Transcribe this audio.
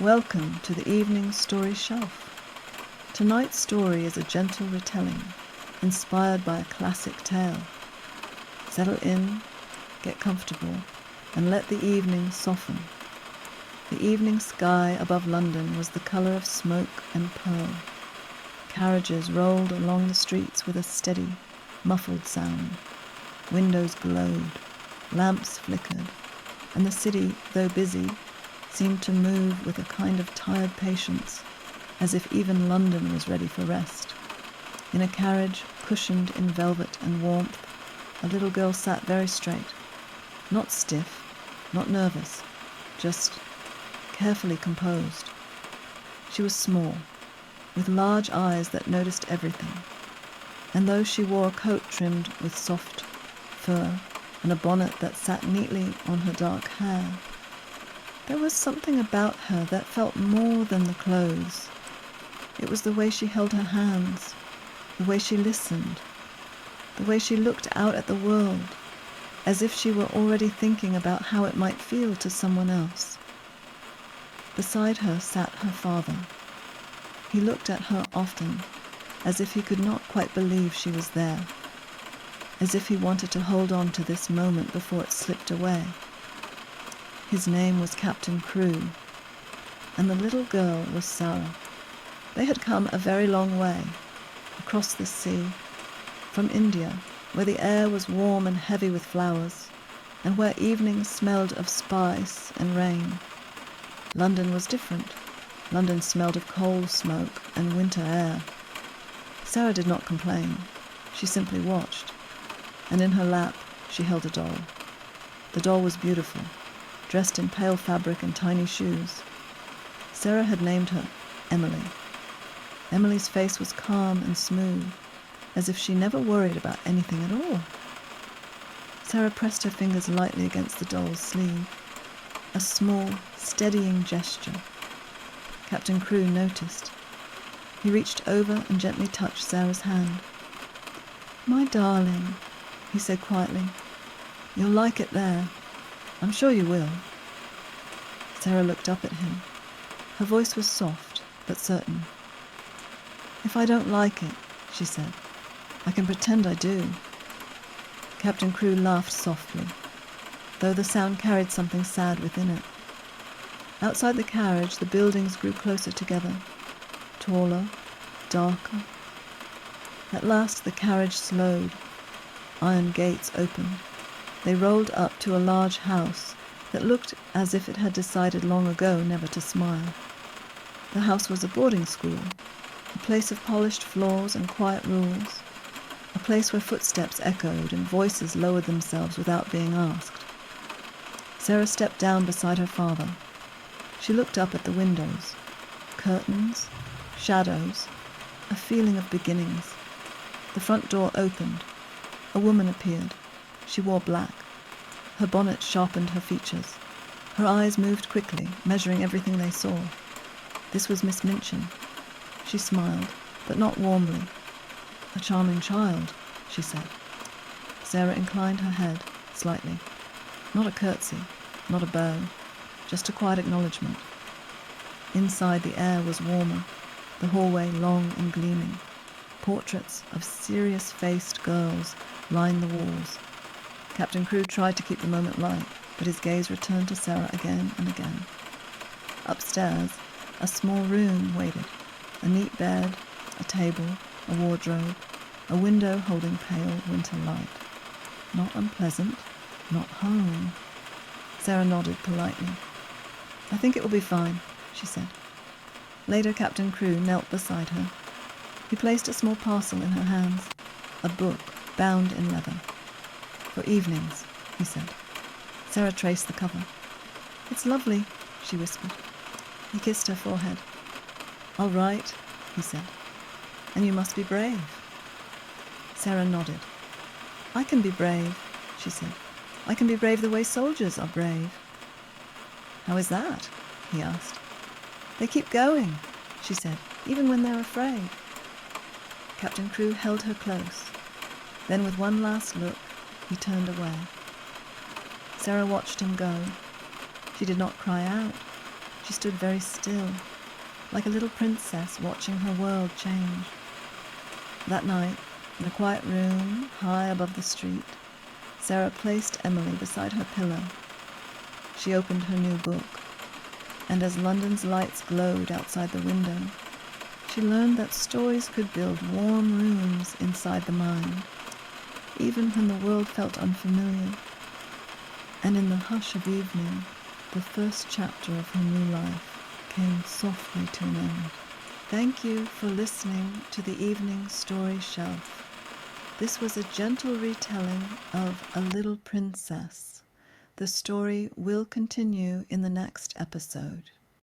Welcome to the evening story shelf. Tonight's story is a gentle retelling, inspired by a classic tale. Settle in, get comfortable, and let the evening soften. The evening sky above London was the colour of smoke and pearl. Carriages rolled along the streets with a steady, muffled sound. Windows glowed, lamps flickered, and the city, though busy, seemed to move with a kind of tired patience, as if even London was ready for rest. In a carriage cushioned in velvet and warmth, a little girl sat very straight, not stiff, not nervous, just carefully composed. She was small, with large eyes that noticed everything, and though she wore a coat trimmed with soft fur and a bonnet that sat neatly on her dark hair, there was something about her that felt more than the clothes. It was the way she held her hands, the way she listened, the way she looked out at the world, as if she were already thinking about how it might feel to someone else. Beside her sat her father. He looked at her often, as if he could not quite believe she was there, as if he wanted to hold on to this moment before it slipped away. His name was Captain Crewe, and the little girl was Sarah. They had come a very long way, across the sea, from India, where the air was warm and heavy with flowers, and where evenings smelled of spice and rain. London was different. London smelled of coal smoke and winter air. Sarah did not complain. She simply watched, and in her lap she held a doll. The doll was beautiful, dressed in pale fabric and tiny shoes. Sarah had named her Emily. Emily's face was calm and smooth, as if she never worried about anything at all. Sarah pressed her fingers lightly against the doll's sleeve, a small, steadying gesture. Captain Crewe noticed. He reached over and gently touched Sarah's hand. "My darling," he said quietly, "you'll like it there. I'm sure you will." Sarah looked up at him. Her voice was soft, but certain. "If I don't like it," she said, "I can pretend I do." Captain Crewe laughed softly, though the sound carried something sad within it. Outside the carriage, the buildings grew closer together, taller, darker. At last the carriage slowed. Iron gates opened. They rolled up to a large house that looked as if it had decided long ago never to smile. The house was a boarding school, a place of polished floors and quiet rules, a place where footsteps echoed and voices lowered themselves without being asked. Sarah stepped down beside her father. She looked up at the windows. Curtains, shadows, a feeling of beginnings. The front door opened. A woman appeared. She wore black. Her bonnet sharpened her features. Her eyes moved quickly, measuring everything they saw. This was Miss Minchin. She smiled, but not warmly. "A charming child," she said. Sarah inclined her head slightly. Not a curtsy, not a bow, just a quiet acknowledgement. Inside, the air was warmer, the hallway long and gleaming. Portraits of serious-faced girls lined the walls. Captain Crewe tried to keep the moment light, but his gaze returned to Sarah again and again. Upstairs, a small room waited. A neat bed, a table, a wardrobe, a window holding pale winter light. Not unpleasant, not home. Sarah nodded politely. "I think it will be fine," she said. Later, Captain Crewe knelt beside her. He placed a small parcel in her hands, a book bound in leather. "For evenings," he said. Sarah traced the cover. "It's lovely," she whispered. He kissed her forehead. "I'll write," he said. "And you must be brave." Sarah nodded. "I can be brave," she said. "I can be brave the way soldiers are brave." "How is that?" he asked. "They keep going," she said, "even when they're afraid." Captain Crewe held her close. Then with one last look, he turned away. Sarah watched him go. She did not cry out. She stood very still, like a little princess watching her world change. That night, in a quiet room high above the street, Sarah placed Emily beside her pillow. She opened her new book, and as London's lights glowed outside the window, she learned that stories could build warm rooms inside the mind, even when the world felt unfamiliar. And in the hush of evening, the first chapter of her new life came softly to an end. Thank you for listening to the Evening Story Shelf. This was a gentle retelling of A Little Princess. The story will continue in the next episode.